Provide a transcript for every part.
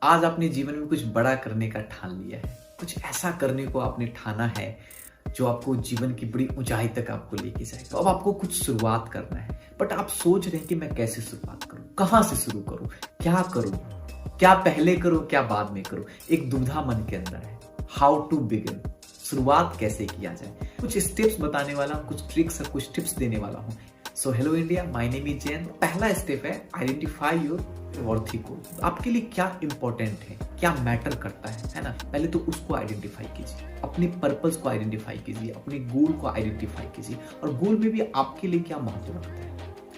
आज आपने जीवन में कुछ बड़ा करने का ठान लिया है, कुछ ऐसा करने को आपने ठाना है जो आपको जीवन की बड़ी ऊंचाई तक आपको लेके जाएगा। तो अब आपको कुछ शुरुआत करना है, बट आप सोच रहे हैं कि मैं कैसे शुरुआत करूं, कहां से शुरू करूं, क्या करूं, क्या पहले करूं, क्या बाद में करूं। एक दुविधा मन के अंदर है। हाउ टू बिगिन, शुरुआत कैसे किया जाए। कुछ स्टेप्स बताने वाला हूं, कुछ ट्रिक्स और कुछ टिप्स देने वाला हूं। So hello India, my name is Jain. पहला स्टेप है आइडेंटिफाई योर वर्थी गोल। आपके लिए क्या इंपॉर्टेंट है, क्या मैटर करता है ना। पहले तो उसको आइडेंटिफाई कीजिए, अपने पर्पस को आइडेंटिफाई कीजिए, अपने गोल को आइडेंटिफाई कीजिए और गोल में भी आपके लिए क्या महत्व रखता है।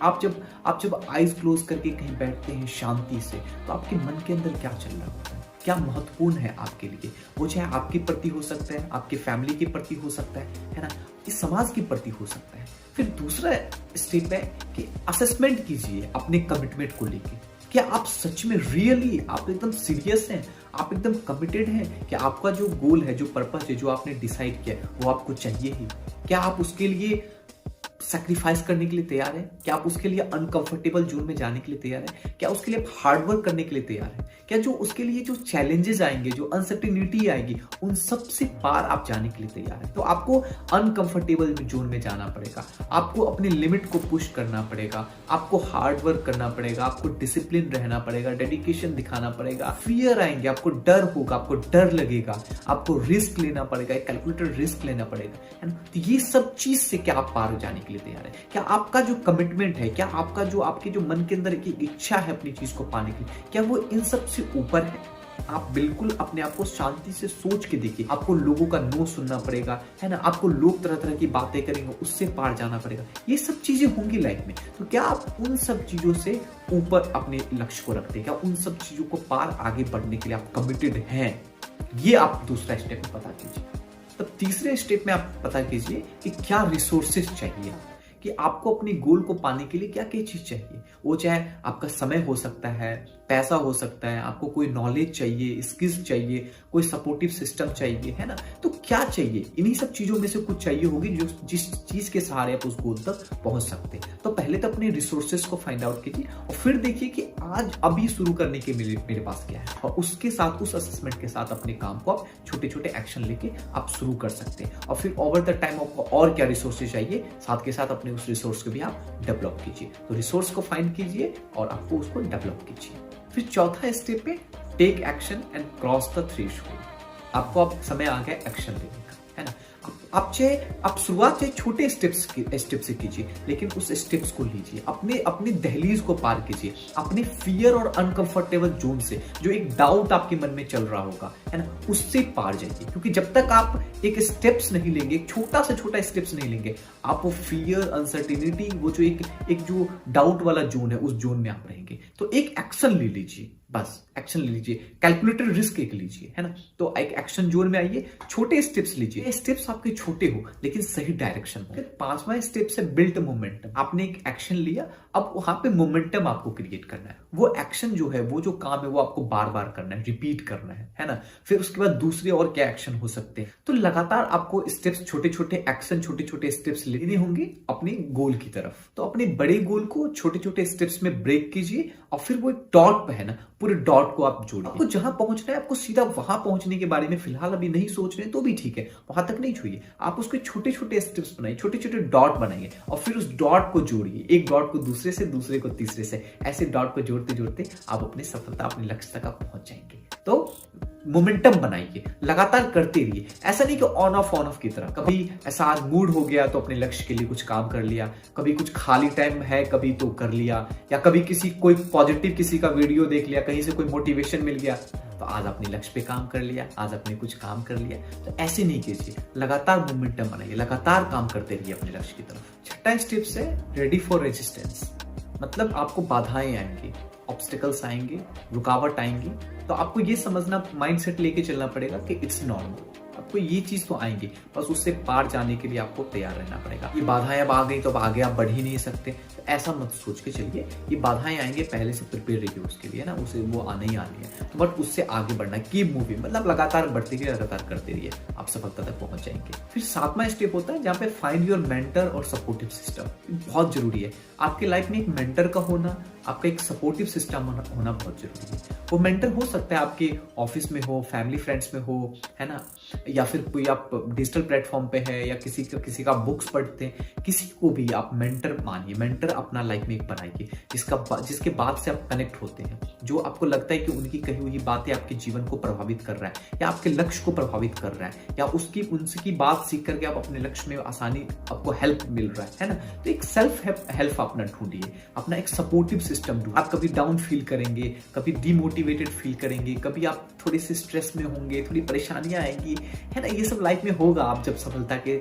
आप जब आईज क्लोज करके कहीं बैठते हैं शांति से, तो आपके मन के अंदर क्या चल रहा होता है, क्या महत्वपूर्ण है आपके लिए। वो चाहे आपके प्रति हो सकता है, आपके फैमिली के प्रति हो सकता है ना, इस समाज के प्रति हो सकता है। फिर दूसरा स्टेप है कि असेसमेंट कीजिए अपने कमिटमेंट को लेके। क्या आप सच में रियली आप एकदम सीरियस हैं, आप एकदम कमिटेड हैं कि आपका जो गोल है, जो पर्पस है, जो आपने डिसाइड किया है, वो आपको चाहिए ही। क्या आप उसके लिए सैक्रिफाइस करने के लिए तैयार है, क्या आप उसके लिए अनकंफर्टेबल जोन में जाने के लिए तैयार है, क्या उसके लिए हार्ड वर्क करने के लिए तैयार है, क्या जो उसके लिए जो चैलेंजेस आएंगे, जो अनसर्टेनिटी आएगी, उन सब से पार आप जाने के लिए तैयार है। तो आपको अनकंफर्टेबल जोन में जाना पड़ेगा, आपको अपने लिमिट को पुश करना पड़ेगा, आपको हार्ड वर्क करना पड़ेगा, आपको डिसिप्लिन रहना पड़ेगा, डेडिकेशन दिखाना पड़ेगा। फियर आएंगे, आपको डर होगा, आपको डर लगेगा, आपको रिस्क लेना पड़ेगा, एक कैलकुलेटेड रिस्क लेना पड़ेगा, है ना। तो ये सब चीज से क्या आप पार जाने के लिए तैयार है। क्या आपका जो कमिटमेंट है, क्या आपका जो आपके जो मन के अंदर की इच्छा है अपनी चीज को पाने की, क्या वो इन सब से ऊपर है। आप बिल्कुल अपने आप को शांति से सोच के देखिए। आपको लोगों का नो सुनना पड़ेगा, है ना, आपको लोग तरह तरह की बातें करेंगे, उससे पार जाना पड़ेगा। ये सब चीजें होंगी लाइफ में। तो क्या आप उन सब चीजों से ऊपर अपने लक्ष्य को रखते हैं, क्या उन सब चीजों को पार आगे बढ़ने के लिए आप कमिटेड हैं। ये आप दूसरा स्टेप में पता कीजिए। तब तीसरे स्टेप में आप पता कीजिए कि क्या रिसोर्सेज चाहिए, कि आपको अपने गोल को पाने के लिए क्या क्या चीज चाहिए। वो चाहे आपका समय हो सकता है, पैसा हो सकता है, आपको कोई नॉलेज चाहिए, स्किल्स चाहिए, कोई सपोर्टिव सिस्टम चाहिए, है ना। तो क्या चाहिए, इन्हीं सब चीजों में से कुछ चाहिए होगी जो जिस चीज के सहारे आप उस गोल तक पहुंच सकते हैं। तो पहले तो अपने रिसोर्सेज को फाइंड आउट कीजिए और फिर देखिए कि आज अभी शुरू करने के मेरे पास क्या है, और उसके साथ उस असेसमेंट के साथ अपने काम को आप छोटे छोटे एक्शन लेके आप शुरू कर सकते हैं। और फिर ओवर द टाइम आपको और क्या रिसोर्सेज चाहिए, साथ के साथ अपने उस रिसोर्स को भी आप डेवलप कीजिए। तो रिसोर्स को फाइंड कीजिए और आपको उसको डेवलप कीजिए। फिर चौथा स्टेप पे take action and cross the threshold. आपको अब समय आ गया एक्शन लेने का, है ना। आप शुरुआत से छोटे स्टेप से कीजिए, लेकिन उस स्टेप्स को लीजिए, अपने दहलीज को पार कीजिए, अपने फियर और अनकंफर्टेबल जोन से, जो एक डाउट आपके मन में चल रहा होगा, है ना, उससे पार जाइए। क्योंकि जब तक आप एक स्टेप्स नहीं लेंगे, एक छोटा से छोटा स्टेप्स नहीं लेंगे, आप वो फियर, अनसर्टेनिटी, वो जो एक जो डाउट वाला जोन है, उस जोन में आप रहेंगे। तो एक एक्शन ले लीजिए, बस एक्शन ले लीजिए, कैलकुलेटेड रिस्क एक लीजिए, है ना। तो एक एक्शन जोन में आइए, छोटे स्टेप्स लीजिए। स्टेप्स आपके छोटे हो लेकिन सही डायरेक्शन हो। फिर पांचवा स्टेप से बिल्ड मोमेंटम। आपने एक एक्शन लिया, अब वहां पे मोमेंटम आपको क्रिएट करना है। वो एक्शन जो है, वो जो काम है, वो आपको बार बार करना है, रिपीट करना है ना। फिर उसके बाद दूसरे और क्या एक्शन हो सकते हैं। तो लगातार आपको स्टेप्स, छोटे छोटे एक्शन, छोटे छोटे स्टेप्स लेने होंगे अपने गोल की तरफ। तो अपने बड़े गोल को छोटे छोटे स्टेप्स में ब्रेक कीजिए और फिर वो एक डॉट पे, है ना, पूरे डॉट को आप जोड़िए। आपको जहां पहुंचना है, आपको सीधा वहां पहुंचने के बारे में फिलहाल अभी नहीं सोच रहे तो भी ठीक है, वहां तक नहीं छूइए। आप उसके छोटे छोटे स्टेप्स बनाइए, छोटे छोटे डॉट बनाइए और फिर उस डॉट को जोड़िए। एक डॉट को दूसरे से, दूसरे को तीसरे से, ऐसे डॉट को जोड़ते जोड़ते आप अपनी सफलता, अपने लक्ष्य तक आप पहुंच जाएंगे। तो मोमेंटम बनाइए, लगातार करते रहिए। ऐसा नहीं कि ऑन ऑफ की तरह। कभी ऐसा आज मूड हो गया तो अपने लक्ष्य के लिए कुछ काम कर लिया, कभी कुछ खाली टाइम है कभी तो कर लिया, या कभी कोई पॉजिटिव किसी का वीडियो देख लिया, कहीं से कोई मोटिवेशन मिल गया तो आज अपने लक्ष्य पे काम कर लिया, आज अपने कुछ काम कर लिया। तो ऐसे नहीं कीजिए, लगातार मोमेंटम बनाइए, लगातार काम करते रहिए अपने लक्ष्य की तरफ। छठा स्टेप है रेडी फॉर रेजिस्टेंस। मतलब आपको बाधाएं आएंगी, ऑब्स्टिकल्स आएंगे, रुकावट आएंगी, तो आपको ये समझना, माइंडसेट लेके चलना पड़ेगा कि इट्स नॉर्मल। आपको ये चीज तो आएंगी, बस उससे पार जाने के लिए आपको तैयार रहना पड़ेगा। ये बाधाएं अब आ गई तो अब आगे आप बढ़ ही नहीं सकते, तो ऐसा मत सोच के चलिए। ये बाधाएं आएंगे, पहले से प्रिपेयर रहिए उसके लिए, ना, उसे वो आने ही आनी है। तो बट उससे आगे बढ़ना, कीप मूविंग, मतलब लगातार बढ़ते रहिए, लगातार करते रहिए, आप सफलता तक पहुंच जाएंगे। फिर सातवां स्टेप होता है जहाँ पे फाइंड योर मेंटर और सपोर्टिव सिस्टम। बहुत जरूरी है आपके लाइफ में एक मेंटर का होना, आपका एक सपोर्टिव सिस्टम होना बहुत जरूरी है। वो मेंटर हो सकता है आपके ऑफिस में हो, फैमिली फ्रेंड्स में हो, है ना, या फिर कोई आप डिजिटल प्लेटफॉर्म पे है, या किसी का बुक्स पढ़ते हैं, किसी को भी आप मेंटर मानिए, मेंटर अपना लाइफ में एक बनाइए जिसके बाद से आप कनेक्ट होते हैं, जो आपको लगता है कि उनकी कही हुई बातें आपके जीवन को प्रभावित कर रहा है या आपके लक्ष्य को प्रभावित कर रहा है, या उनकी बात सीख करके आप अपने लक्ष्य में आसानी आपको हेल्प मिल रहा है ना। तो एक सेल्फ हेल्प अपना ढूंढिए, अपना एक सपोर्टिव सिस्टम ढूंढिए। आप कभी डाउन फील करेंगे, कभी डिमोटिवेटेड फील करेंगे, कभी आप थोड़े से स्ट्रेस में होंगे, थोड़ी परेशानियां आएंगी, है ना, ये सब लाइफ में होगा आप जब सफलता के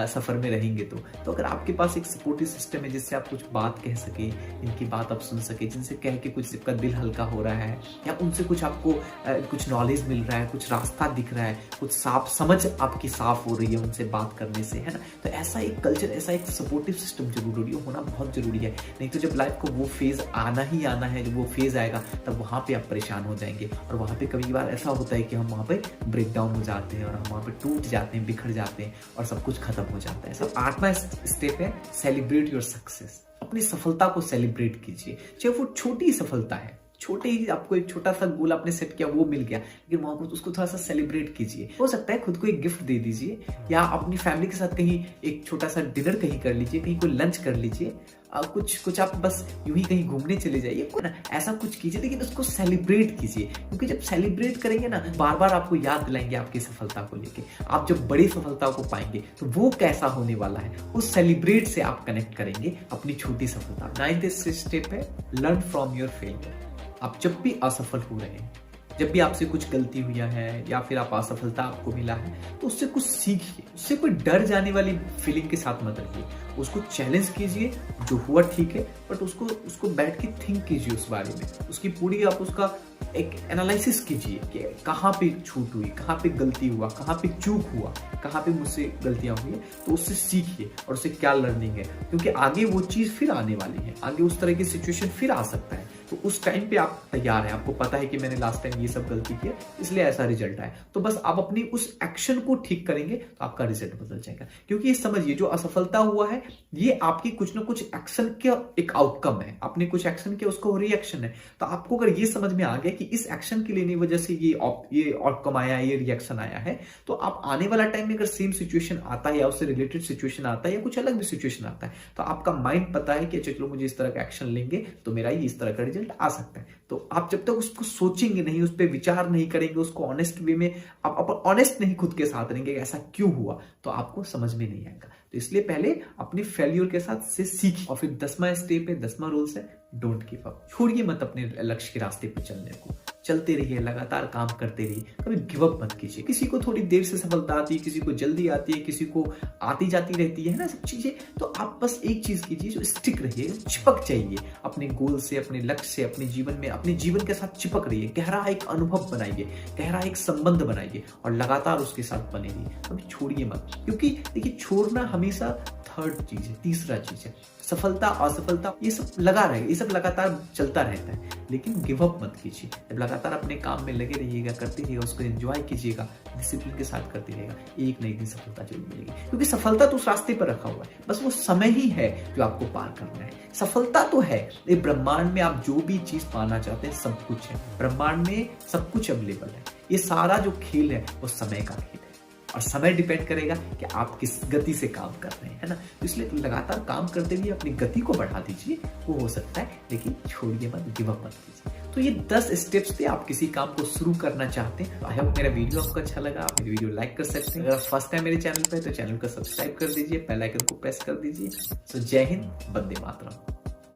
सफर में रहेंगे। तो अगर आपके पास एक सपोर्टिव सिस्टम है जिससे आप कुछ बात कह सके, इनकी बात आप सुन सके, जिनसे कह के कुछ आपका दिल हल्का हो रहा है, या उनसे कुछ आपको कुछ नॉलेज मिल रहा है, कुछ रास्ता दिख रहा है, कुछ समझ आपकी साफ हो रही है उनसे बात करने से, है ना, तो ऐसा एक कल्चर, ऐसा एक सपोर्टिव सिस्टम जरूरी होना बहुत जरूरी है। नहीं तो जब लाइफ को वो फेज आना ही आना है, जब वो फेज आएगा तब वहां पे आप परेशान हो जाएंगे, और वहां पे कभी बार ऐसा होता है कि हम वहां पे ब्रेक डाउन हो जाते हैं, और हम वहां पे टूट जाते हैं, बिखर जाते हैं, और सब कुछ खत्म हो जाता है। सब 8वां स्टेप है सेलिब्रेट योर सक्सेस। अपनी सफलता को सेलिब्रेट कीजिए, चाहे वो छोटी सफलता है, छोटे ही आपको एक छोटा सा गोल आपने सेट किया, वो मिल गया, लेकिन वहां पर उसको थोड़ा सा सेलिब्रेट कीजिए। हो सकता है खुद को एक गिफ्ट दे दीजिए, या अपनी फैमिली के साथ कहीं एक छोटा सा डिनर कहीं कर लीजिए, कहीं कोई लंच कर लीजिए, कुछ आप बस यूं ही कहीं घूमने चले जाइए ना, ऐसा कुछ कीजिए, लेकिन उसको सेलिब्रेट कीजिए, क्योंकि जब सेलिब्रेट करेंगे ना, बार बार आपको याद दिलाएंगे आपकी सफलता को लेके। आप जब बड़ी सफलता को पाएंगे तो वो कैसा होने वाला है, उस सेलिब्रेट से आप कनेक्ट करेंगे अपनी छोटी सफलता। 9th स्टेप है लर्न फ्रॉम योर फेलियर। आप जब भी असफल हो रहे हैं, जब भी आपसे कुछ गलती हुई है, या फिर आप असफलता आपको मिला है, तो उससे कुछ सीखिए, उससे कोई डर जाने वाली फीलिंग के साथ मत रहिए, उसको चैलेंज कीजिए। जो हुआ ठीक है, बट उसको बैठ के थिंक कीजिए उस बारे में, उसकी पूरी आप उसका एक एनालिसिस कीजिए कि कहाँ पे छूट हुई, कहाँ पे गलती हुआ, कहाँ पे चूक हुआ, कहाँ पे मुझसे गलतियां हुई, तो उससे सीखिए और उससे क्या लर्निंग है, क्योंकि आगे वो चीज फिर आने वाली है, आगे उस तरह की सिचुएशन फिर आ सकता है। तो उस टाइम पे आप तैयार हैं, आपको पता है कि मैंने लास्ट टाइम ये सब गलती की है, इसलिए ऐसा रिजल्ट आया। तो बस आप अपनी उस एक्शन को ठीक करेंगे तो आपका रिजल्ट बदल जाएगा। क्योंकि ये समझिए, जो असफलता हुआ है ये आपकी कुछ ना कुछ एक्शन का एक आउटकम है, आपने कुछ एक्शन किया, उसको रिएक्शन है। तो आपको अगर ये समझ में आ गया कि इस एक्शन के लेने वजह से ये आउटकम आया है, ये रिएक्शन आया है, तो आप आने वाला टाइम में अगर सेम सिचुएशन आता है, या उससे रिलेटेड सिचुएशन आता है, या कुछ अलग भी सिचुएशन आता है, तो आपका माइंड पता है कि चलो मुझे इस तरह का एक्शन लेंगे तो मेरा ये इस तरह का रिजल्ट आ सकता है। तो आप जब तक उसको सोचेंगे नहीं, उस पर विचार नहीं करेंगे, उसको ऑनेस्ट वे में आप ऑनेस्ट नहीं खुद के साथ रहेंगे ऐसा क्यों हुआ, तो आपको समझ में नहीं आएगा। तो इसलिए पहले अपने फेल्यूर के साथ से सीखिए। और फिर 10वां स्टेप है, 10वां रूल्स है डोंट गिव अप। छोड़िए मत अपने लक्ष्य के रास्ते पर चलने को, चलते रहिए, लगातार काम करते रहिए, कभी गिव अप मत कीजिए। किसी को थोड़ी देर से सफलता आती है, किसी को जल्दी आती है, किसी को आती जाती रहती है ना सब चीजें। तो आप बस एक चीज कीजिए, जो स्टिक रहिए, चिपक जाइए अपने गोल से, अपने लक्ष्य से, अपने जीवन में, अपने जीवन के साथ चिपक रहिए, गहरा एक अनुभव बनाइए, गहरा एक संबंध बनाइए, और लगातार उसके साथ बने रहिए, कभी छोड़िए मत। क्योंकि देखिए, छोड़ना हमेशा थर्ड चीज है, तीसरा चीज है। सफलता असफलता ये सब लगा रहेगा, ये सब लगातार चलता रहता है, लेकिन गिव अप मत कीजिए। जब लगातार अपने काम में लगे रहिएगा, करते रहिएगा, उसको एंजॉय कीजिएगा, डिसिप्लिन के साथ करते रहिएगा, एक नई दिन सफलता जरूर मिलेगी। क्योंकि सफलता तो उस रास्ते पर रखा हुआ है, बस वो समय ही है जो आपको पार करना है। सफलता तो है, ये ब्रह्मांड में आप जो भी चीज पाना चाहते हैं सब कुछ है, ब्रह्मांड में सब कुछ अवेलेबल है। ये सारा जो खेल है वो समय का खेल है, और समय डिपेंड करेगा कि आप किस गति से काम कर रहे हैं, है ना। तो इसलिए लगातार काम करते हुए अपनी गति को बढ़ा दीजिए, वो हो सकता है, लेकिन छोड़िए मत, गिव अप मत कीजिए। तो ये 10 स्टेप्स थे, आप किसी काम को शुरू करना चाहते हैं। आई होप मेरा वीडियो आपको अच्छा लगा, आप मेरी वीडियो लाइक कर सकते हैं। अगर फर्स्ट टाइम मेरे चैनल पे है तो चैनल को सब्सक्राइब कर दीजिए, बेल आइकन को प्रेस कर दीजिए। सो जय हिंद, वंदे मातरम।